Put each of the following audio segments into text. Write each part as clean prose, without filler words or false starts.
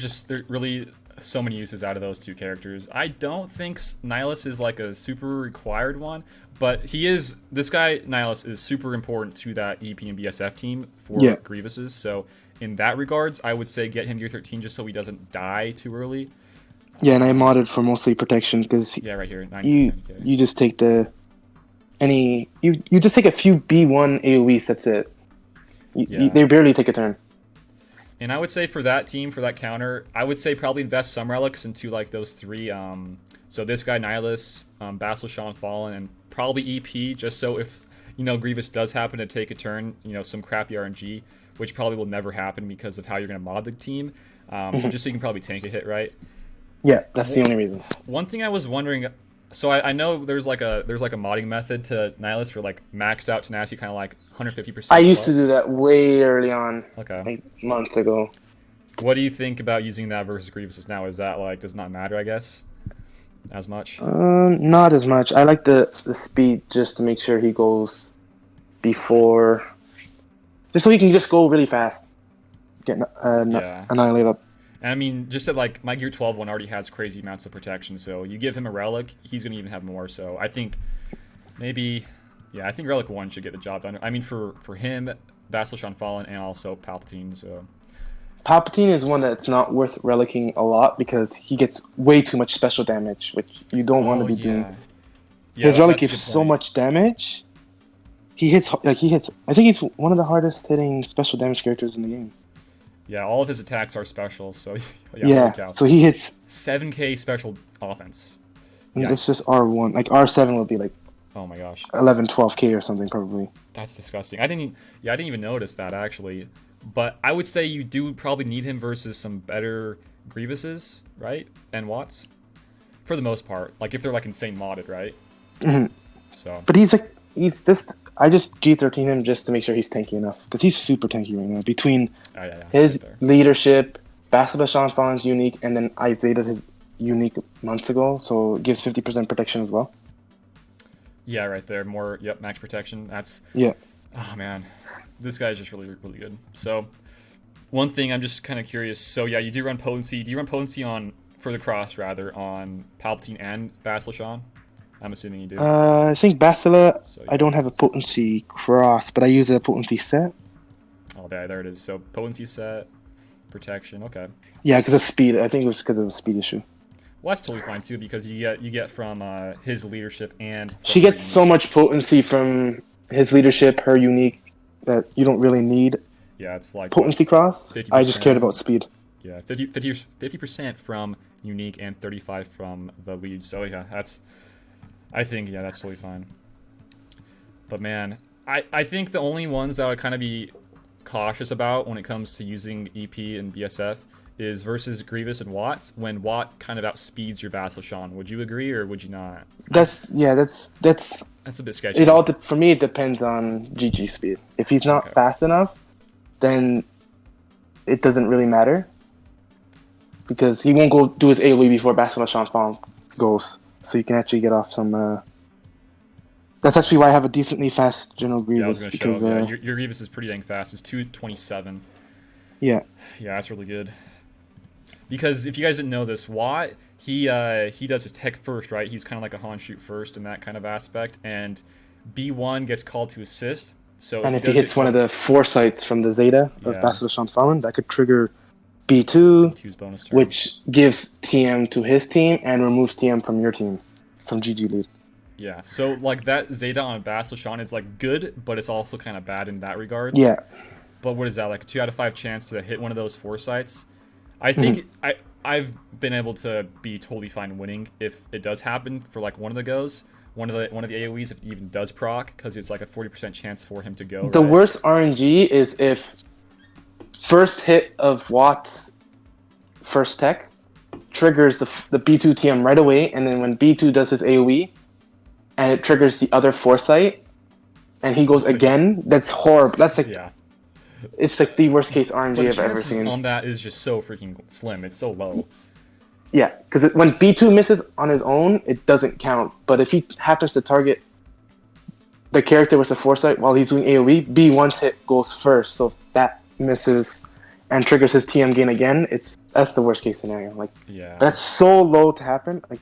There's really so many uses out of those two characters. I don't think Nihilus is like a super required one, but this guy Nihilus is super important to that EP and BSF team for Grievous's. So in that regards, I would say get him gear 13 just so he doesn't die too early. Yeah, and I modded for mostly protection because right here, 90K. You just take you just take a few B1 AoEs. That's it. They barely take a turn. And I would say for that team, for that counter, I would say probably invest some relics into like those three. So this guy Nihilus, Basilisk Fallen, and probably EP, just so if Grievous does happen to take a turn, some crappy RNG, which probably will never happen because of how you're going to mod the team, just so you can probably tank a hit, right? Yeah, that's the only reason. One thing I was wondering, so I know there's like a modding method to Nihilus for like maxed out tenacity, kind of like 150%. I used to do that way early on, like months ago. What do you think about using that versus Grievous's now? Is that like, does it not matter, I guess, as much? Not as much. I like the speed just to make sure he goes before, just so he can just go really fast, get annihilate up. And I mean, just that like my Gear 12 one already has crazy amounts of protection, so you give him a relic, he's gonna even have more. So I think maybe, I think relic 1 should get the job done. I mean, for him, Basilisk Fallen, and also Palpatine. So Palpatine is one that's not worth relicking a lot because he gets way too much special damage, which you don't want to be doing. His relic gives so much damage. He hits. I think he's one of the hardest hitting special damage characters in the game. Yeah, all of his attacks are special, so so he hits 7k special offense. And it's just R1. Like R7 would be like, oh my gosh, 11, 12k or something probably. That's disgusting. I didn't even notice that actually. But I would say you do probably need him versus some better Grievouses, right? And Watts, for the most part. Like if they're like insane modded, right? Mm-hmm. So. But I just G13 him just to make sure he's tanky enough because he's super tanky right now. Between his leadership, Basilisk Fallen's unique, and then I Zeta'd his unique months ago, so it gives 50% protection as well. Yeah, right there. More, max protection. That's oh man, this guy is just really, really good. So one thing I'm just kind of curious. So you do run potency. Do you run potency for the cross rather on Palpatine and Basilisk? I'm assuming you do. I think Basilisk, I don't have a potency cross, but I use a potency set. Oh, there it is. So potency set, protection. Okay. Yeah, because of speed. I think it was because of a speed issue. Well, that's totally fine too because you get from his leadership and. She gets so much potency from his leadership, her unique, that you don't really need. Yeah, it's like potency cross. I just cared about speed. Yeah, 50% from unique and 35 from the lead. So I think, that's totally fine. But man, I think the only ones that I would kind of be cautious about when it comes to using EP and BSF is versus Grievous and Watts, when Watt kind of outspeeds your Basilisk. Would you agree or would you not? That's a bit sketchy. For me, it depends on GG speed. If he's not fast enough, then it doesn't really matter. Because he won't go do his AoE before Basilisk Fallen goes. So you can actually get off some. That's actually why I have a decently fast General Grievous. Yeah, I was going to show. Your Grievous is pretty dang fast. It's 227. Yeah. Yeah, that's really good. Because if you guys didn't know this, Watt he does his tech first, right? He's kind of like a Han shoot first in that kind of aspect, and B1 gets called to assist. So if he hits one of the foresights from the Zeta of Basilisk Fallen, that could trigger B2, bonus turn, which gives TM to his team and removes TM from your team, from GG lead. Yeah, so like that Zeta on Basilisk is like good, but it's also kind of bad in that regard. Yeah. But what is that, like a 2 out of 5 chance to hit one of those foresights? I think I've been able to be totally fine winning if it does happen for like one of the goes. One of the AoEs, if it even does proc, because it's like a 40% chance for him to go. The worst RNG is if first hit of Watt's first tech triggers the B2 TM right away, and then when B2 does his AoE, and it triggers the other foresight, and he goes again, that's horrible. That's like, it's like the worst case RNG I've ever seen. On that is just so freaking slim. It's so low. Yeah, because when B2 misses on his own, it doesn't count. But if he happens to target the character with the foresight while he's doing AoE, B1's hit goes first. So if that misses, and triggers his TM gain again, that's the worst case scenario. Like, Yeah. that's so low to happen. Like,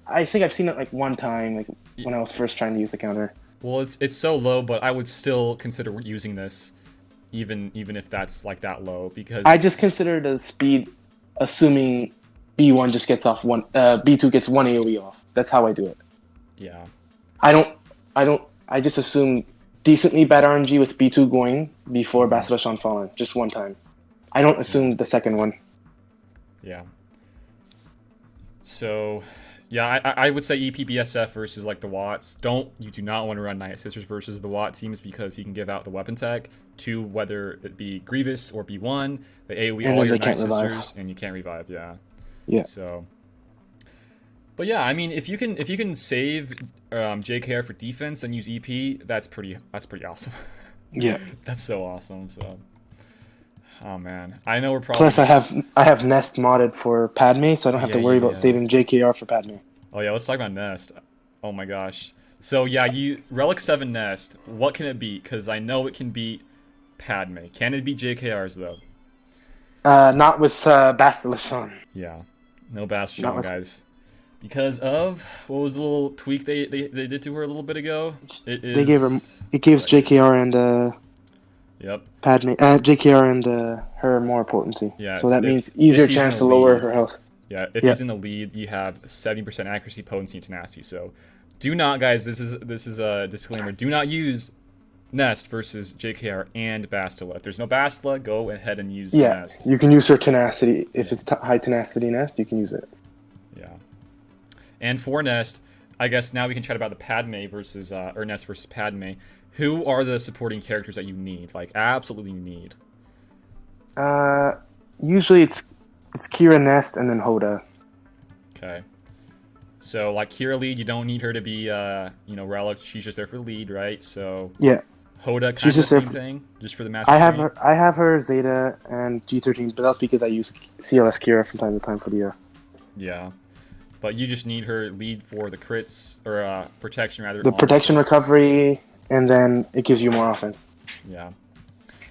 I think I've seen it like one time, like when I was first trying to use the counter. Well, it's so low, but I would still consider using this, even if that's like that low, because I just consider the speed, assuming B1 just gets off one, B2 gets one AOE off. That's how I do it. yeah. I just assume decently bad RNG with B2 going before Basilisk on fallen, just one time. I don't assume the second one. Yeah. So, yeah, I would say EPBSF versus like the Watts. You do not want to run Night Sisters versus the Watt teams because he can give out the weapon tech to whether it be Grievous or B1, the AoE And all then your they Night can't revive. Sisters, and you can't revive. Yeah. Yeah. So, but yeah, I mean, if you can save JKR for defense and use EP, that's pretty awesome. Yeah. That's so awesome. So, oh man, I know we're probably. Plus, I have Nest modded for Padme, so I don't have to worry about yeah. saving JKR for Padme. Oh yeah, let's talk about Nest. Oh my gosh. So yeah, Relic 7 Nest. What can it beat? Because I know it can beat Padme. Can it beat JKRs though? Not with Basilisk on. Yeah, no Bastion, Not with- guys. Because of what was the little tweak they did to her a little bit ago? It gives JKR and Yep. Padme, JKR and her more potency. Yeah, so that means if easier he's in chance the to lower lead. her health. Yeah, if he's in the lead, you have 70% accuracy, potency, and tenacity. So, do not, guys. This is a disclaimer. Do not use Nest versus JKR and Bastila. If there's no Bastila, go ahead and use Nest. You can use her tenacity. If it's high tenacity Nest, you can use it. Yeah. And for Nest, I guess now we can chat about the Padme versus or Nest versus Padme. Who are the supporting characters that you need? Like, absolutely need. Usually it's Kira, Nest, and then Hoda. Okay. So, like, Kira lead, you don't need her to be, Relic. She's just there for the lead, right? So, yeah. Hoda, kind She's of just the there same for- thing, just for the match. I have her Zeta and G13, but that's because I use CLS Kira from time to time for the. Yeah. But you just need her lead for the crits, or protection, rather. The on protection crits. recovery, and then it gives you more offense. Yeah.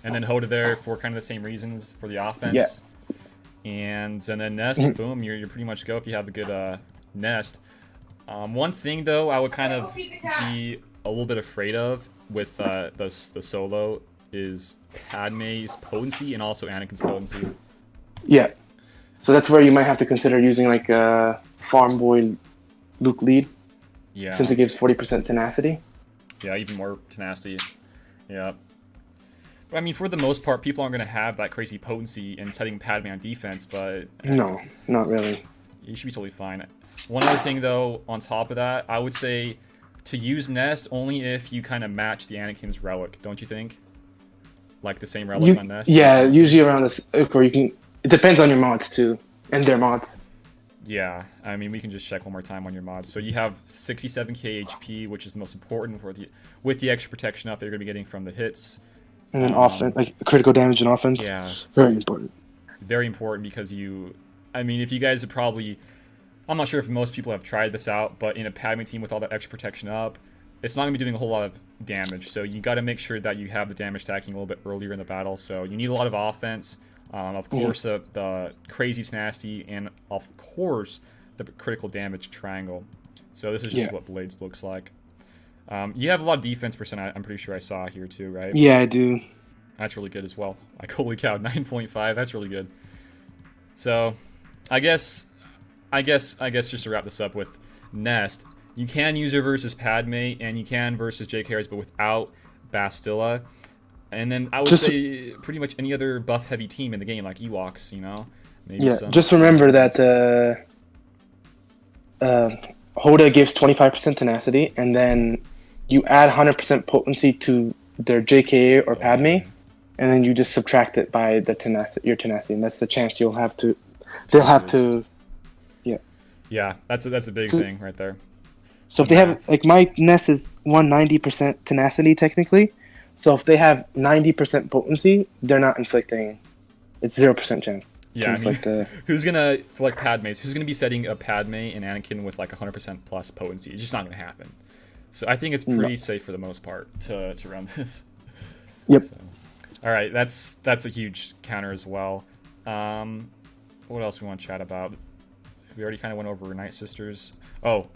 And then Hoda there for kind of the same reasons for the offense. Yeah. And then Nest, boom, you're pretty much go if you have a good Nest. One thing though, I would kind of be a little bit afraid of with the solo is Padme's potency and also Anakin's potency. Yeah. So that's where you might have to consider using like a Farm Boy Luke lead. Yeah. Since it gives 40% tenacity. Yeah, even more tenacity. Yeah. But I mean, for the most part, people aren't going to have that crazy potency in setting Padme on defense, but No, not really. you should be totally fine. One other thing, though, on top of that, I would say to use Nest only if you kind of match the Anakin's relic, don't you think? Like the same relic on Nest? Yeah, usually around this, or you can. It depends on your mods too, and their mods. Yeah, I mean, we can just check one more time on your mods. So you have 67k HP, which is the most important with the extra protection up that you're going to be getting from the hits. And then offense, like critical damage and offense. Yeah. Very important. Very important because if you guys have probably, I'm not sure if most people have tried this out, but in a Padme team with all that extra protection up, it's not going to be doing a whole lot of damage. So you got to make sure that you have the damage stacking a little bit earlier in the battle. So you need a lot of offense. Of course, the crazy tenacity, and of course, the critical damage triangle. So this is just what Blades looks like. You have a lot of defense percent, I'm pretty sure I saw here too, right? Yeah, I do. That's really good as well. Like, holy cow, 9.5, that's really good. So, I guess just to wrap this up with Nest, you can use her versus Padme, and you can versus JKRs, but without Bastila. And then I would say pretty much any other buff-heavy team in the game, like Ewoks, Maybe just remember that Hoda gives 25% tenacity, and then you add 100% potency to their JKA or Padme, and then you just subtract it by the your tenacity, and that's the chance they'll have to. Yeah, that's a big thing right there. So if they have, like, my Nest is 190% tenacity technically. So if they have 90% potency, they're not inflicting. It's 0% chance. Yeah, So who's gonna, for like Padme's, who's gonna be setting a Padme and Anakin with like 100% plus potency? It's just not gonna happen. So I think it's pretty safe for the most part to run this. Yep. So. All right, that's a huge counter as well. What else we want to chat about? We already kind of went over Night Sisters. Oh,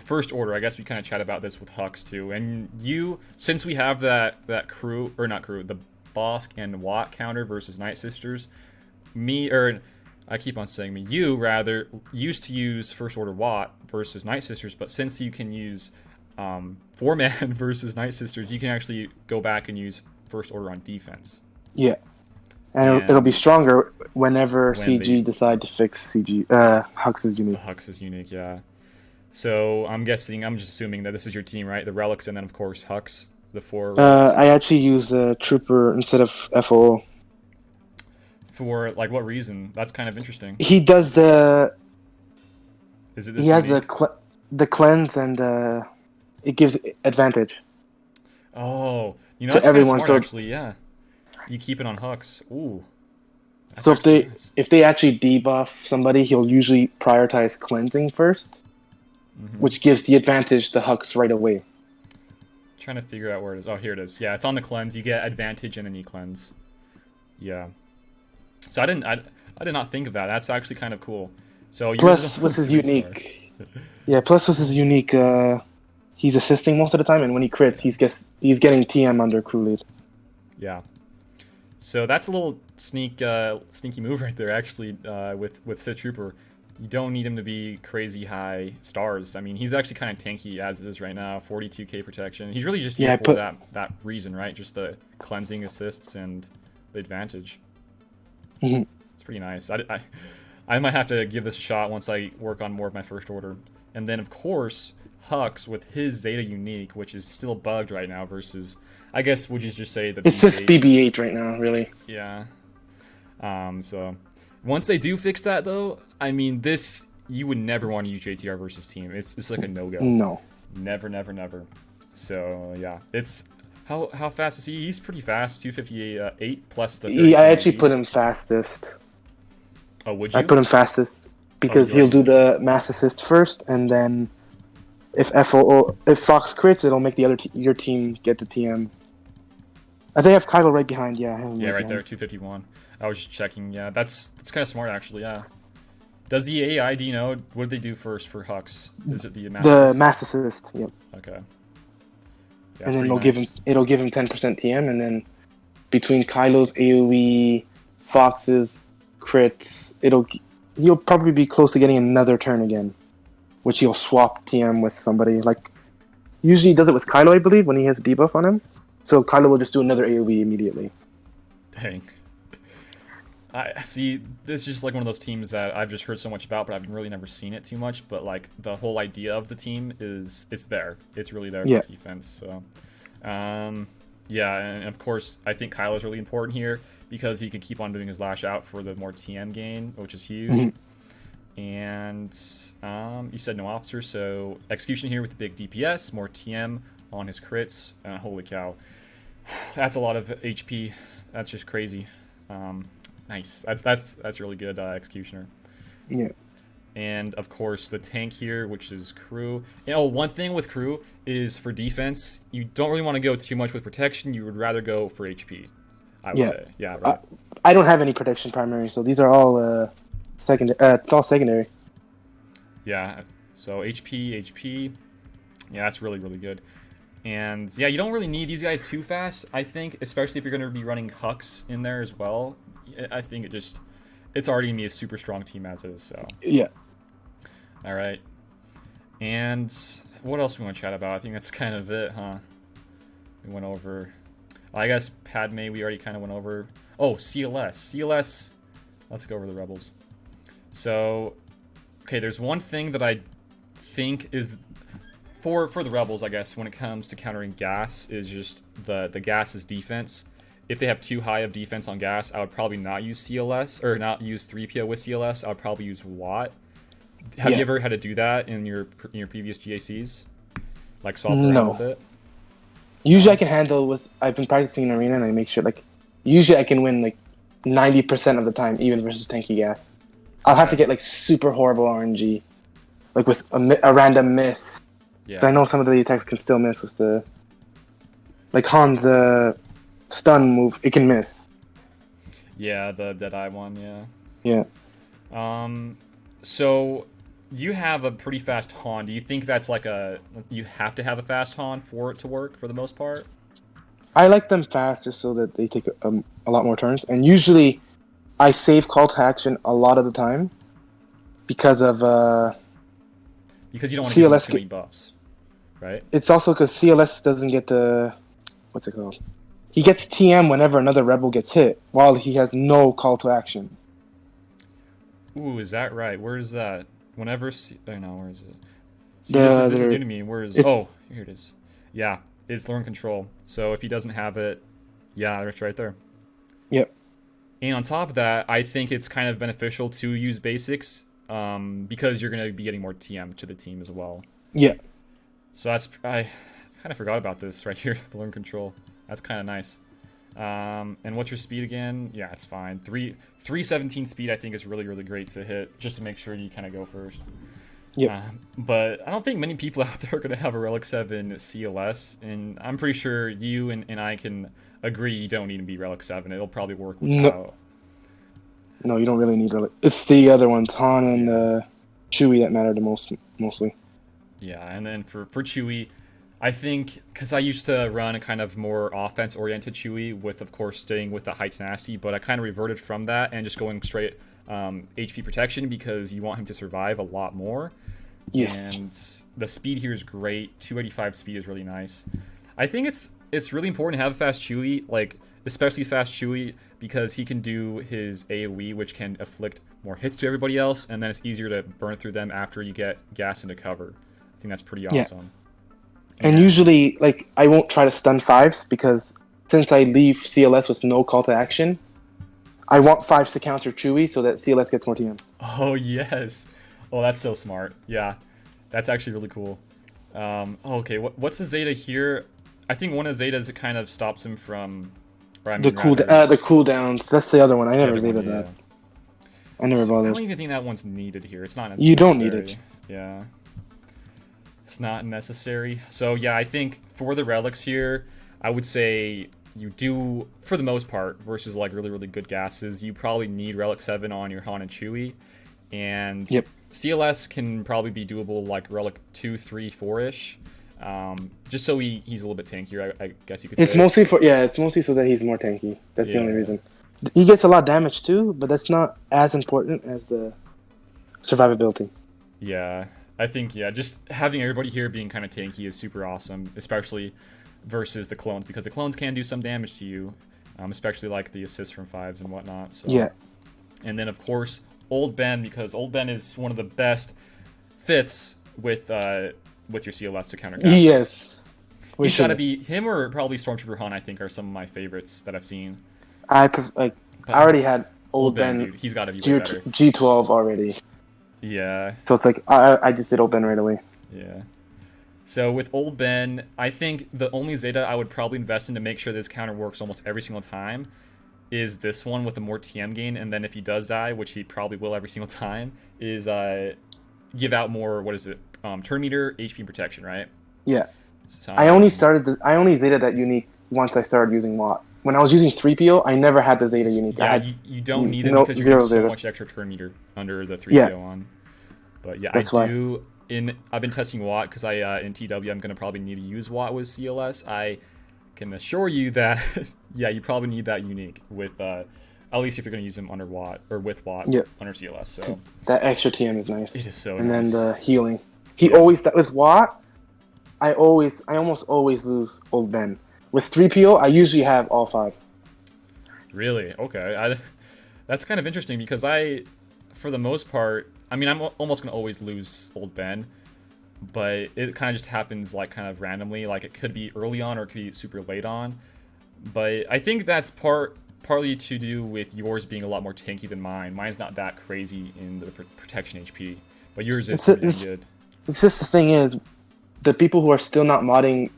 First Order. I guess we kind of chat about this with Hux too. And you, since we have that crew, or not crew, the Bosk and Watt counter versus Night Sisters, I keep on saying me, you rather used to use First Order Watt versus Night Sisters, but since you can use 4-man versus Night Sisters, you can actually go back and use First Order on defense. Yeah. And it'll be stronger whenever CG decide to fix Hux's unique. Hux is unique, yeah. So I'm just assuming that this is your team, right? The Relics, and then of course Hux, the 4. I actually use the Trooper instead of FOO. For like what reason? That's kind of interesting. He does the. Is it this? He has the cleanse and it gives advantage. Oh, you know to that's everyone. Smart, so actually, yeah. You keep it on Hux. Ooh. So if they actually debuff somebody, he'll usually prioritize cleansing first, which gives the advantage to Hux right away. Trying to figure out where it is. Oh, here it is. Yeah, it's on the cleanse. You get advantage and then you cleanse. Yeah. So I did not think of that. That's actually kind of cool. So plus with his unique, plus with his unique, he's assisting most of the time, and when he crits, he's getting TM under crew lead. Yeah. So that's a little sneaky move right there, actually, with Sith Trooper. You don't need him to be crazy high stars. I mean, he's actually kind of tanky as it is right now, 42k protection. He's really just here for that reason, right? Just the cleansing assists and the advantage. Mm-hmm. It's pretty nice. I might have to give this a shot once I work on more of my First Order. And then, of course, Hux with his Zeta unique, which is still bugged right now versus... I guess would you just say the it's just BB-8 right now, really. Yeah. So once they do fix that, though, I mean, you would never want to use JTR versus team. It's like a no-go. No. Never, never, never. So yeah, it's how fast is he? He's pretty fast, 258 plus the. Yeah, I actually put him fastest. Oh, would you? I put him fastest because he'll do the mass assist first, and then if Fox crits, it'll make your team get the TM. I think I have Kylo right behind. Yeah, right there, 251. I was just checking. Yeah, that's kind of smart actually. Yeah. Does the AI, do you know, what did they do first for Hux? Is it the mass assist? Yep. Okay. Yeah, and then it'll give him 10% TM, and then between Kylo's AoE, Fox's crits, he'll probably be close to getting another turn again, which he'll swap TM with somebody. Like usually he does it with Kylo, I believe, when he has a debuff on him. So Kylo will just do another AoE immediately. Dang. I see. This is just like one of those teams that I've just heard so much about, but I've really never seen it too much. But like the whole idea of the team it's there. It's really there for defense. So, yeah, and of course I think Kylo is really important here because he can keep on doing his lash out for the more TM gain, which is huge. Mm-hmm. And you said no officer, so execution here with the big DPS, more TM on his crits. Holy cow, that's a lot of HP. That's just crazy. Nice. That's really good executioner. Yeah. And of course the tank here, which is crew. One thing with crew is for defense, you don't really want to go too much with protection. You would rather go for HP. I would say. Yeah. Right. I don't have any protection primary, so these are all secondary. It's all secondary. Yeah. So HP. Yeah, that's really, really good. And yeah, you don't really need these guys too fast, I think, especially if you're going to be running Hux in there as well. I think it's already going to be a super strong team as is, so. Yeah. All right. And what else we want to chat about? I think that's kind of it, huh? We went over, I guess Padme we already kind of went over. Oh, CLS, let's go over the Rebels. So, okay, there's one thing that I think is... For the Rebels, I guess, when it comes to countering gas, is just the gas's defense. If they have too high of defense on gas, I would probably not use CLS, or not use 3PO with CLS. I would probably use Watt. Have you ever had to do that in your previous GACs? Like swap around a little bit? Usually I can handle with... I've been practicing in Arena, and I make sure, like... Usually I can win, like, 90% of the time, even versus tanky gas. I'll have to get, like, super horrible RNG. Like, with a random miss. Yeah. I know some of the attacks can still miss with the... Like Han's stun move, it can miss. Yeah, the Deadeye one, Yeah. So you have a pretty fast Han. Do you think that's like you have to have a fast Han for it to work for the most part? I like them fast just so that they take a lot more turns. And usually, I save call to action a lot of the time because of Because you don't want to give them CLS. too many buffs, right? It's also because CLS doesn't get the what's it called? He gets TM whenever another rebel gets hit, while he has no call to action. Ooh, is that right? Where is that? Whenever oh no, where is it? See, The- this is the- new to me. Where is? it's- Oh, here it is. Yeah, it's learn control. So if he doesn't have it, yeah, it's right there. Yep. And on top of that, I think it's kind of beneficial to use basics because you're going to be getting more TM to the team as well. Yeah. So I kind of forgot about this right here, the learn control. That's kind of nice. And what's your speed again? Yeah, it's fine. 317 speed I think is really, really great to hit, just to make sure you kind of go first. Yep. But I don't think many people out there are going to have a Relic 7 CLS, and I'm pretty sure you and I can agree you don't need to be Relic 7. It'll probably work without. No, you don't really need relic. It's the other ones, Han and Chewie, that matter the most, mostly. Yeah, and then for Chewie, I think, because I used to run a kind of more offense-oriented Chewie with, of course, staying with the high tenacity, but I kind of reverted from that and just going straight HP protection because you want him to survive a lot more. Yes. And the speed here is great. 285 speed is really nice. I think it's really important to have a fast Chewie, like especially fast Chewie, because he can do his AoE, which can afflict more hits to everybody else, and then it's easier to burn through them after you get gas into cover. I think that's pretty awesome. And usually, like, I won't try to stun 5s because since I leave CLS with no call to action, I want 5s to counter Chewie so that CLS gets more TM. Oh, yes. Oh, that's so smart. Yeah, that's actually really cool. Okay, what's the Zeta here? I think one of the Zetas, it kind of stops him from... The cooldowns. That's the other one. I never Zeta that. I never bothered. I don't even think that one's needed here. It's not necessary. You don't need it. Yeah. It's not necessary. So, yeah, I think for the relics here, I would say you do, for the most part, versus like really, really good gases, you probably need Relic 7 on your Han and Chewie. And CLS can probably be doable like Relic 2, 3, 4-ish. Just so he's a little bit tankier, I guess you could say. It's mostly so that he's more tanky. That's the only reason. He gets a lot of damage too, but that's not as important as the survivability. Yeah, I think, just having everybody here being kind of tanky is super awesome, especially versus the clones, because the clones can do some damage to you, especially like the assists from 5s and whatnot. So. Yeah. And then, of course, Old Ben, because Old Ben is one of the best 5ths with your CLS to counter gases. Yes. He's got to be... Him or probably Stormtrooper Han, I think, are some of my favorites that I've seen. I already had Old Ben. Dude, he's got to be way better. G12 already. Yeah. So it's like, I just did Old Ben right away. Yeah. So with Old Ben, I think the only Zeta I would probably invest in to make sure this counter works almost every single time is this one with a more TM gain. And then if he does die, which he probably will every single time, is give out more, turn meter, HP protection, right? Yeah. So, I only Zeta that unique once I started using Watt. When I was using 3PO, I never had the Zeta unique. Yeah, you don't need it because you have so much extra turn meter under the 3PO on. But yeah, I've been testing Watt because in TW I'm going to probably need to use Watt with CLS. I can assure you that, you probably need that unique with, at least if you're going to use them under Watt, or with Watt under CLS. So that extra TM is nice. It is so nice. And then the healing. With Watt, I almost always lose Old Ben. With 3PO, I usually have all 5. Really? Okay. That's kind of interesting because for the most part, I'm almost going to always lose Old Ben, but it kind of just happens like kind of randomly. Like it could be early on or it could be super late on. But I think that's partly to do with yours being a lot more tanky than mine. Mine's not that crazy in the protection HP, but yours is pretty good. It's just the thing is, the people who are still not modding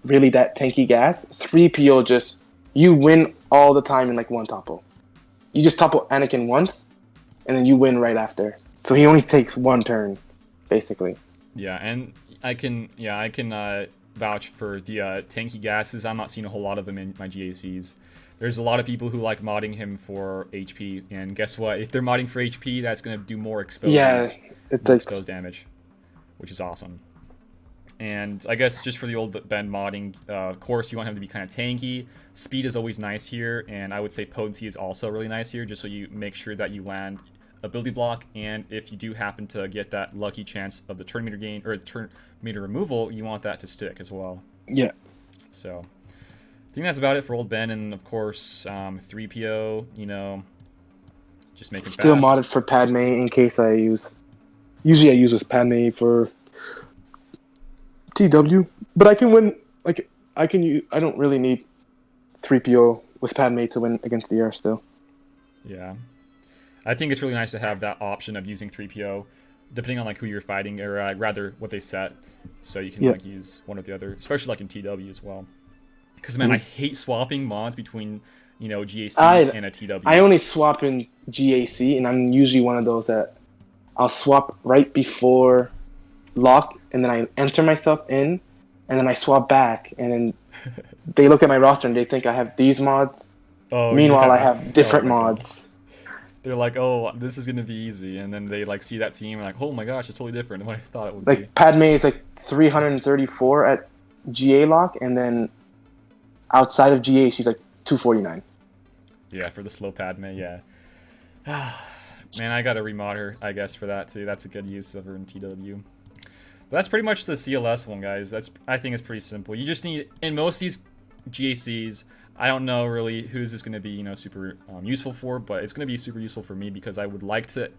really that tanky gas, 3PO you win all the time in like one topple. You just topple Anakin once, and then you win right after. So he only takes one turn, basically. Yeah, and I can vouch for the tanky gases. I'm not seeing a whole lot of them in my GACs. There's a lot of people who like modding him for HP, and guess what? If they're modding for HP, that's going to do more exposed, exposed damage, which is awesome. And I guess just for the old Ben modding, of course, you want him to be kind of tanky. Speed is always nice here, and I would say potency is also really nice here, just so you make sure that you land ability block, and if you do happen to get that lucky chance of the turn meter gain, or turn meter removal, you want that to stick as well. Yeah. So, I think that's about it for old Ben, and of course, 3PO, you know, just make him still fast. modded for Padme in case I use... Usually I use with Padme for TW, but I can win, like, I don't really need 3PO with Padme to win against the air still. Yeah. I think it's really nice to have that option of using 3PO, depending on, like, who you're fighting, or rather, what they set, so you can, like, use one or the other, especially, like, in TW as well. Because, man, I hate swapping mods between, you know, GAC and a TW. I only swap in GAC, and I'm usually one of those that I'll swap right before lock, and then I enter myself in, and then I swap back, and then they look at my roster and they think I have these mods. Oh, meanwhile, I have different mods. They're like, oh, this is going to be easy, and then they, like, see that team and like, oh my gosh, it's totally different than what I thought it would be. Like, Padme is, like, 334 at GA lock, and then outside of GA, she's, like, 249. Yeah, for the slow Padme, yeah. Man, I gotta remod her, I guess, for that, too. That's a good use of her in TW. But that's pretty much the CLS one, guys. I think it's pretty simple. You just need, in most of these GACs, I don't know really who's this going to be, you know, super useful for, but it's going to be super useful for me because I would like to,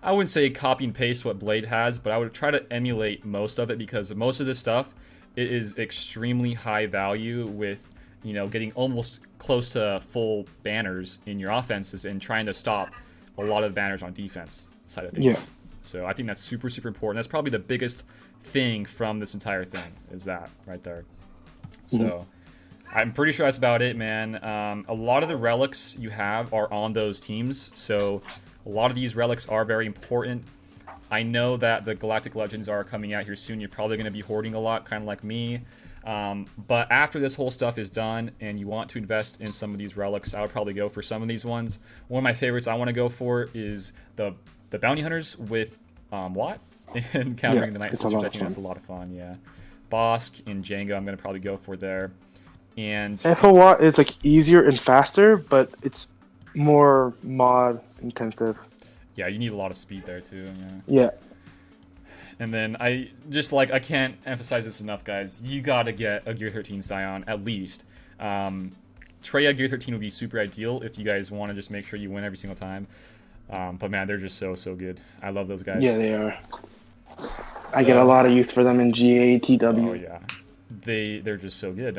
I wouldn't say copy and paste what Blade has, but I would try to emulate most of it because most of this stuff, it is extremely high value with, you know, getting almost close to full banners in your offenses and trying to stop a lot of banners on defense side of things. Yeah. So I think that's super, super important. That's probably the biggest thing from this entire thing is that right there. So I'm pretty sure that's about it, man. A lot of the relics you have are on those teams, so a lot of these relics are very important. I know that the Galactic Legends are coming out here soon. You're probably going to be hoarding a lot, kind of like me. But after this whole stuff is done and you want to invest in some of these relics, I would probably go for some of these ones. One of my favorites I want to go for is the Bounty Hunters with Watt and countering the Night Sisters. I think that's a lot of fun, yeah. Bosk and Django I'm going to probably go for there. And FOWAT is like easier and faster, but it's more mod intensive. Yeah, you need a lot of speed there too. Yeah. And then I can't emphasize this enough, guys. You gotta get a Gear 13 Scion at least. Traya Gear 13 would be super ideal if you guys want to just make sure you win every single time. But man, they're just so good. I love those guys. Yeah, they are. I get a lot of use for them in GA, TW. Oh yeah, they're just so good.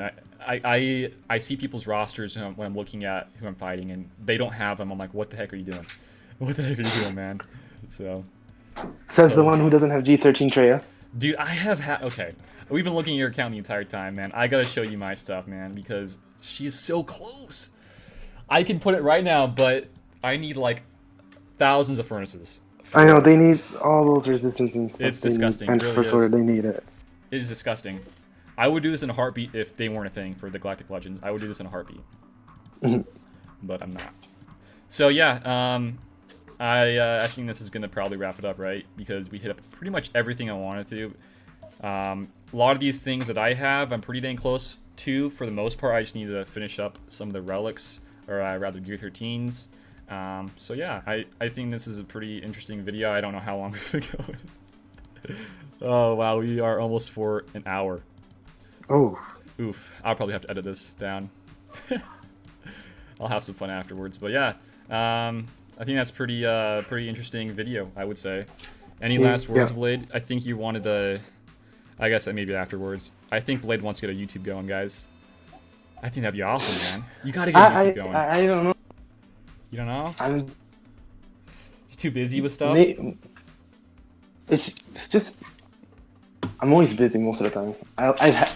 I see people's rosters when I'm looking at who I'm fighting, and they don't have them. I'm like, what the heck are you doing? What the heck are you doing, man? So says the one who doesn't have G13 Traya. Dude, I have okay. We've been looking at your account the entire time, man. I gotta show you my stuff, man, because she is so close. I can put it right now, but I need like thousands of furnaces. I know, they need all those resistance and stuff. It's disgusting. And it really for sort of, they need it. It is disgusting. I would do this in a heartbeat if they weren't a thing for the Galactic Legends. I would do this in a heartbeat. But I'm not. So yeah, I think this is going to probably wrap it up, right? Because we hit up pretty much everything I wanted to. A lot of these things that I have, I'm pretty dang close to. For the most part, I just need to finish up some of the relics, or rather Gear 13s. So yeah, I think this is a pretty interesting video. I don't know how long we've been going. Oh wow, we are almost for an hour. Oh. Oof. I'll probably have to edit this down. I'll have some fun afterwards. But yeah, I think that's pretty interesting video, I would say. Any last words, Blade? I think you wanted to... I guess maybe afterwards. I think Blade wants to get a YouTube going, guys. I think that'd be awesome, man. You gotta get a YouTube going. I don't know. You don't know? I'm... You're too busy with stuff? It's just... I'm always busy most of the time.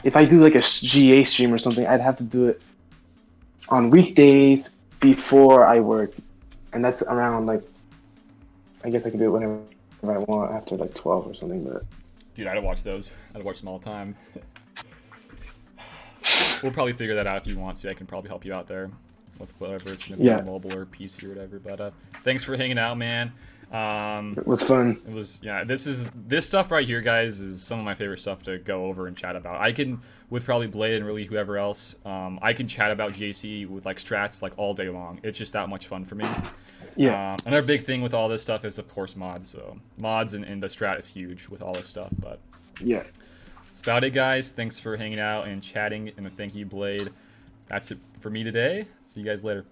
If I do like a GA stream or something, I'd have to do it on weekdays before I work. And that's around like, I guess I can do it whenever I want after like 12 or something. But dude, I'd watch those. I'd watch them all the time. we'll probably figure that out if you want to. I can probably help you out there with whatever it's gonna be, on mobile or PC or whatever. But thanks for hanging out, man. It was fun. It was, yeah. This stuff right here, guys, is some of my favorite stuff to go over and chat about. I can, with probably Blade and really whoever else, I can chat about GAC with like strats like all day long. It's just that much fun for me. Yeah. Another big thing with all this stuff is, of course, mods. So mods and the strat is huge with all this stuff. But Yeah. that's about it, guys. Thanks for hanging out and chatting, and thank you, Blade. That's it for me today. See you guys later.